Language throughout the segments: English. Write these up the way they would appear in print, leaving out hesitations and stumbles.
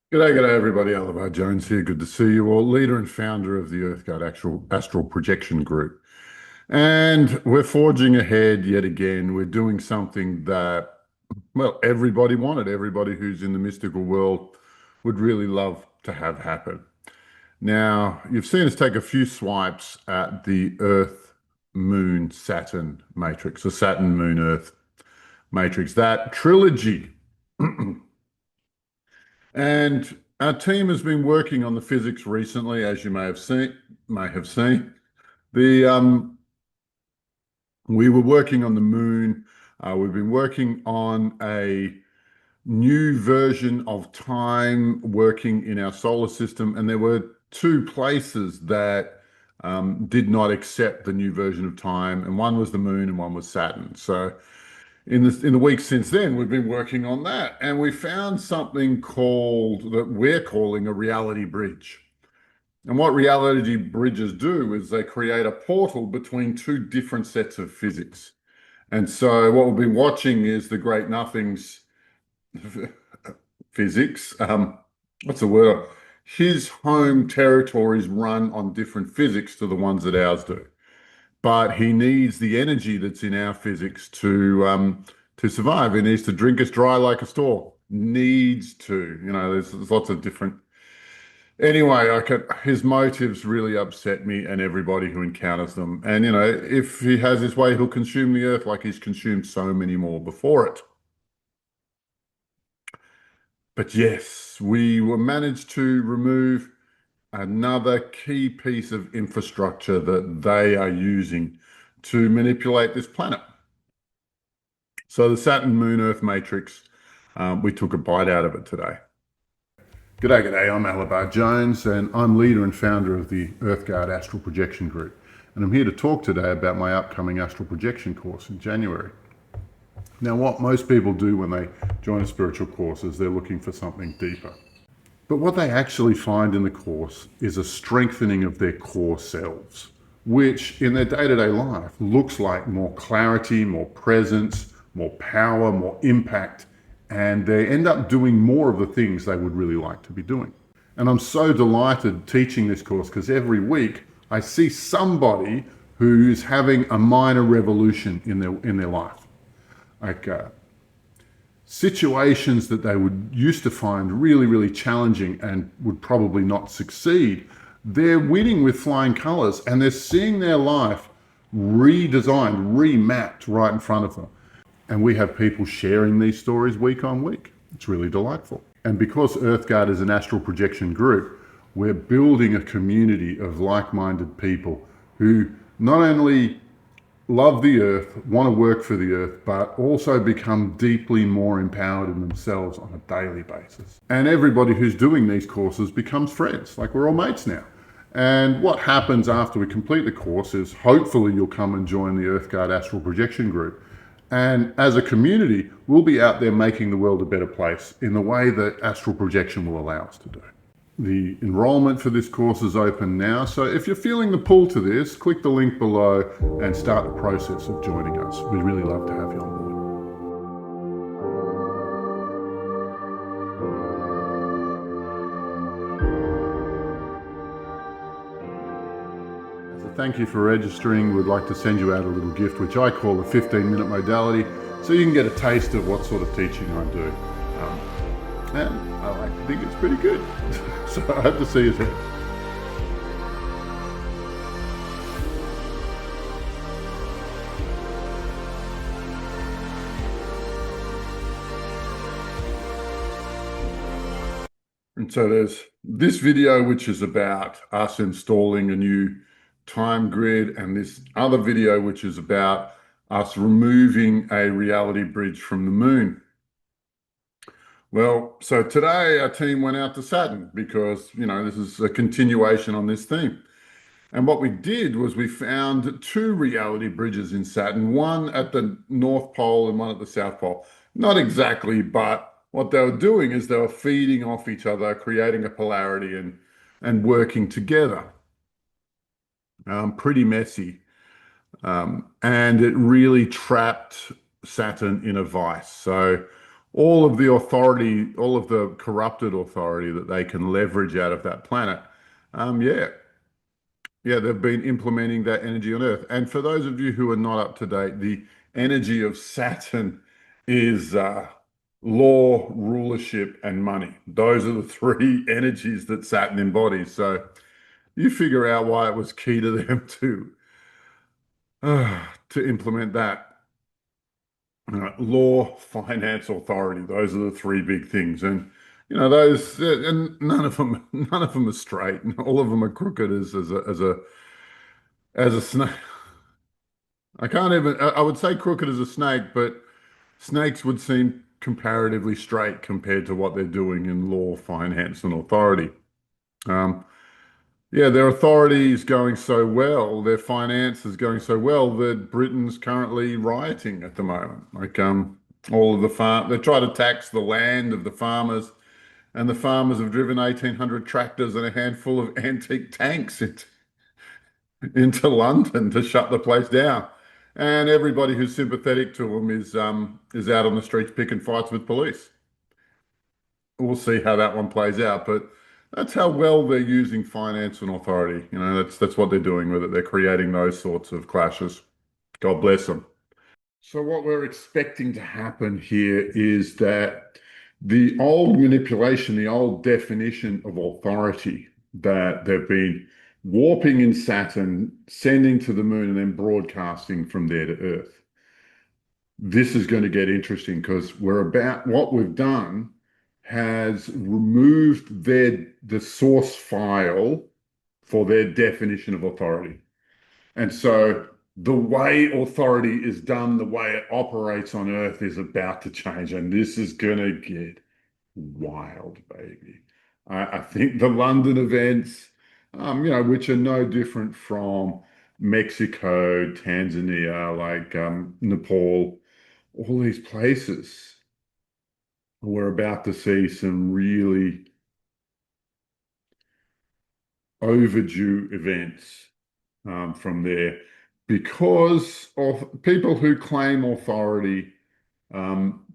G'day everybody. Oliver Jones here. Good to see you all. Leader and founder of the EarthGuard Astral Projection Group. And we're forging ahead yet again. We're doing something that, well, everybody wanted. Everybody who's in the mystical world would really love to have happen. Now, you've seen us take a few swipes at the Earth, Moon, Saturn matrix, the Saturn, Moon, Earth matrix, that trilogy. And our team has been working on the physics recently, as you may have seen. The We were working on the moon. We've been working on a new version of time working in our solar system, and there were two places that did not accept the new version of time, and one was the moon and one was Saturn. So in the weeks since then, we've been working on that, and we found something called that we're calling a reality bridge. And what reality bridges do is they create a portal between two different sets of physics. And so what we'll be watching is the Great Nothing's physics. What's the word? His home territories run on different physics to the ones that ours do, but he needs the energy that's in our physics to survive. He needs to drink us dry like a straw. Needs to, there's lots of different. Anyway, his motives really upset me and everybody who encounters them. And if he has his way, he'll consume the earth like he's consumed so many more before it. But yes, we were managed to remove another key piece of infrastructure that they are using to manipulate this planet. So the Saturn Moon Earth matrix, we took a bite out of it today. G'day, I'm Alabar Jones, and I'm leader and founder of the EarthGuard Astral Projection Group. And I'm here to talk today about my upcoming astral projection course in January. Now, what most people do when they join a spiritual course is they're looking for something deeper. But what they actually find in the course is a strengthening of their core selves, which in their day-to-day life looks like more clarity, more presence, more power, more impact, and they end up doing more of the things they would really like to be doing. And I'm so delighted teaching this course because every week I see somebody who's having a minor revolution in their life. Like situations that they would used to find really, really challenging and would probably not succeed, they're winning with flying colors, and they're seeing their life redesigned, remapped right in front of them. And we have people sharing these stories week on week. It's really delightful. And because EarthGuard is an astral projection group, we're building a community of like-minded people who not only love the earth, want to work for the earth, but also become deeply more empowered in themselves on a daily basis. And everybody who's doing these courses becomes friends, like we're all mates now. And what happens after we complete the course is hopefully you'll come and join the EarthGuard Astral Projection Group. And as a community, we'll be out there making the world a better place in the way that astral projection will allow us to do. The enrollment for this course is open now, so if you're feeling the pull to this, click the link below and start the process of joining us. We'd really love to have you on board. As a thank you for registering, we'd like to send you out a little gift, which I call a 15-minute modality, so you can get a taste of what sort of teaching I do. And I like to think it's pretty good. So I hope to see you there. And so there's this video, which is about us installing a new time grid, and this other video, which is about us removing a reality bridge from the moon. Well, so today our team went out to Saturn because, this is a continuation on this theme. And what we did was we found two reality bridges in Saturn, one at the North Pole and one at the South Pole. Not exactly, but what they were doing is they were feeding off each other, creating a polarity and working together. Pretty messy. And it really trapped Saturn in a vice. So all of the authority, all of the corrupted authority that they can leverage out of that planet. Yeah, yeah, they've been implementing that energy on Earth. And for those of you who are not up to date, the energy of Saturn is law, rulership, and money. Those are the three energies that Saturn embodies. So you figure out why it was key to them to implement that. Law, finance, authority. Those are the three big things. And those, and none of them are straight. All of them are crooked as a snake. I can't even, I would say crooked as a snake, but snakes would seem comparatively straight compared to what they're doing in law, finance, and authority. Um, yeah, their authority is going so well, their finance is going so well that Britain's currently rioting at the moment. Like all of the they try to tax the land of the farmers, and the farmers have driven 1,800 tractors and a handful of antique tanks into London to shut the place down. And everybody who's sympathetic to them is out on the streets picking fights with police. We'll see how that one plays out, but that's how well they're using finance and authority. That's what they're doing with it. They're creating those sorts of clashes. God bless them. So what we're expecting to happen here is that the old manipulation, the old definition of authority that they've been warping in Saturn, sending to the moon, and then broadcasting from there to Earth. This is going to get interesting because what we've done has removed the source file for their definition of authority. And so the way authority is done, the way it operates on Earth is about to change. And this is going to get wild, baby. I think the London events, which are no different from Mexico, Tanzania, like Nepal, all these places, we're about to see some really overdue events from there because of people who claim authority, um,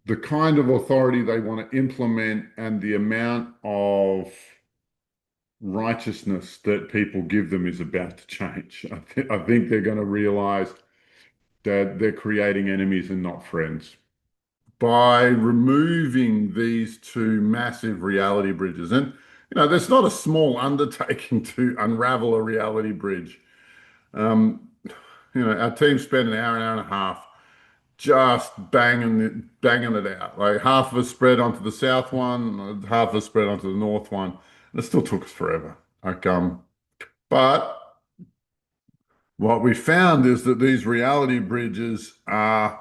the kind of authority they want to implement, and the amount of righteousness that people give them is about to change. I think they're going to realize that they're creating enemies and not friends by removing these two massive reality bridges. And that's not a small undertaking to unravel a reality bridge. Um, our team spent an hour and a half just banging it out. Like half of us spread onto the south one, half of us spread onto the north one. And it still took us forever. But what we found is that these reality bridges are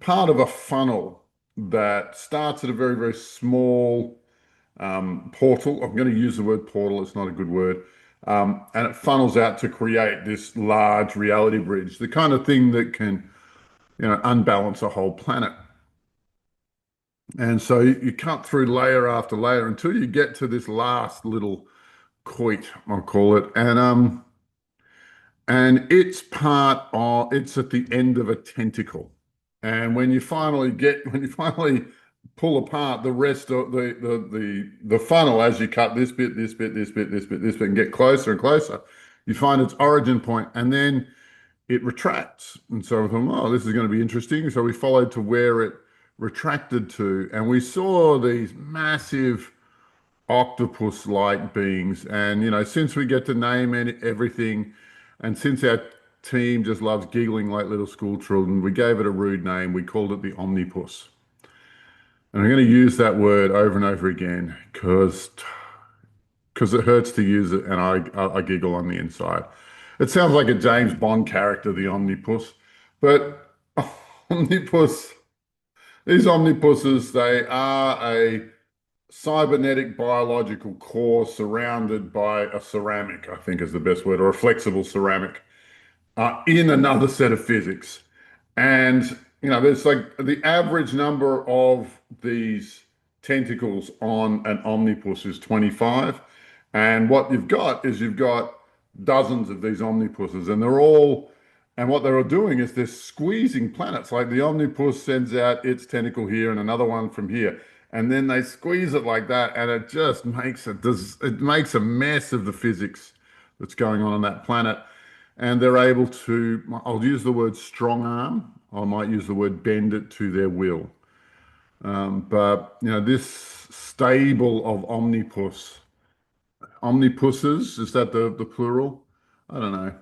part of a funnel that starts at a very, very small portal. I'm going to use the word portal, it's not a good word. And it funnels out to create this large reality bridge, the kind of thing that can, unbalance a whole planet. And so you cut through layer after layer until you get to this last little quoit, I'll call it. And it's at the end of a tentacle. And when you finally pull apart the rest of the funnel, as you cut this bit, this bit, this bit, this bit, this bit, and get closer and closer, you find its origin point, and then it retracts. And so we thought, oh, this is going to be interesting. So we followed to where it retracted to, and we saw these massive octopus-like beings. And since we get to name everything, and since our team just loves giggling like little school children, we gave it a rude name. We called it the omnipus. And I'm going to use that word over and over again because it hurts to use it, and I giggle on the inside. It sounds like a James Bond character, the omnipus, but omnipus. These omnipuses, they are a cybernetic biological core surrounded by a ceramic, I think is the best word, or a flexible ceramic, in another set of physics. And, there's like the average number of these tentacles on an omnipus is 25. And what you've got is you've got dozens of these omnipuses, and they're all And what they're doing is they're squeezing planets. Like the omnipus sends out its tentacle here and another one from here. And then they squeeze it like that, and it just it makes a mess of the physics that's going on that planet. And they're able to, I'll use the word strong arm, I might use the word bend it to their will. But this stable of omnipuses, is that the plural? I don't know.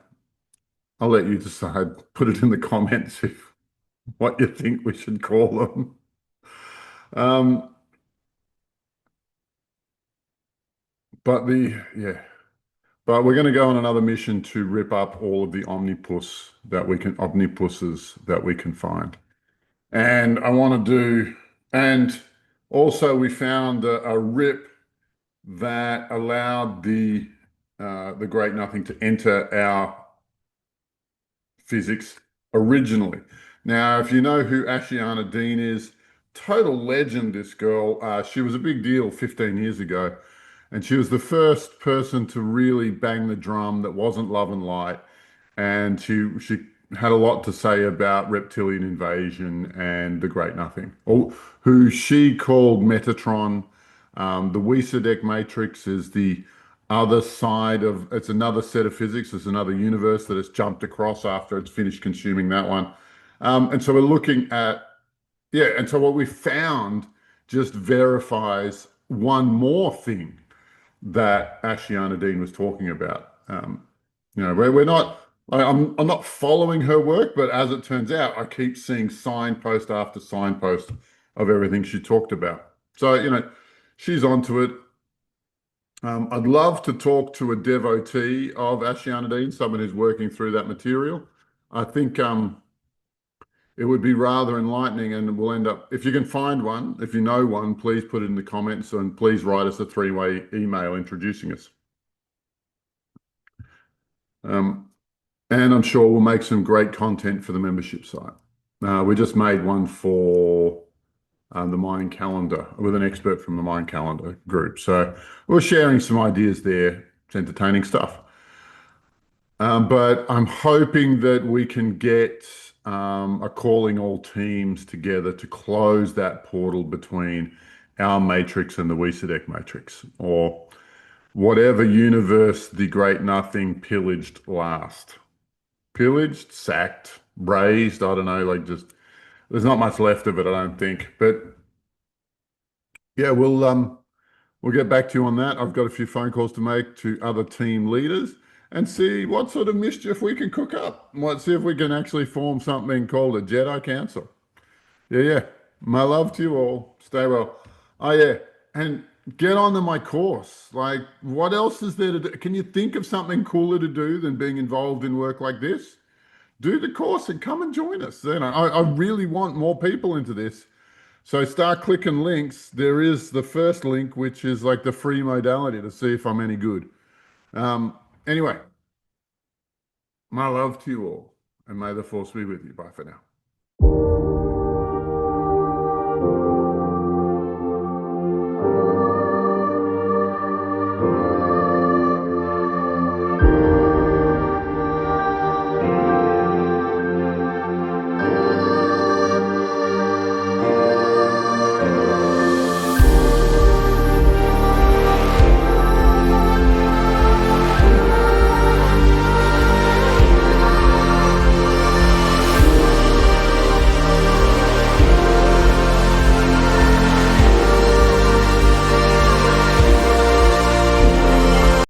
I'll let you decide. Put it in the comments if what you think we should call them. Um, but but we're going to go on another mission to rip up all of the omnipuses that we can find. And I want to do, and also we found a rip that allowed the Great Nothing to enter our physics originally. Now, if you know who Ashiana Dean is, total legend, this girl. She was a big deal 15 years ago, and she was the first person to really bang the drum that wasn't love and light. And she had a lot to say about reptilian invasion and the Great Nothing, or who she called Metatron. The Weiser matrix is the other side of it's another set of physics. It's another universe that has jumped across after it's finished consuming that one. And so we're looking at and so what we found just verifies one more thing that Ashiana Dean was talking about. We're not. I'm not following her work, but as it turns out, I keep seeing signpost after signpost of everything she talked about. So she's onto it. I'd love to talk to a devotee of Ashiana Dean, someone who's working through that material. I think it would be rather enlightening, and we'll end up, if you can find one, if you know one, please put it in the comments and please write us a three-way email introducing us. Um, and I'm sure we'll make some great content for the membership site. We just made one for the Mayan calendar with an expert from the Mayan calendar group. So we're sharing some ideas there. It's entertaining stuff. But I'm hoping that we can get a calling all teams together to close that portal between our matrix and the Weiser matrix, or whatever universe the Great Nothing pillaged last. Pillaged, sacked, razed, I don't know, like just there's not much left of it, I don't think. But yeah, we'll get back to you on that. I've got a few phone calls to make to other team leaders and see what sort of mischief we can cook up. Let's see if we can actually form something called a Jedi Council. Yeah. My love to you all. Stay well. Oh, yeah. And get onto my course. Like, what else is there to do? Can you think of something cooler to do than being involved in work like this? Do the course and come and join us. I really want more people into this. So start clicking links. There is the first link, which is like the free modality to see if I'm any good. Anyway, my love to you all, and may the force be with you. Bye for now.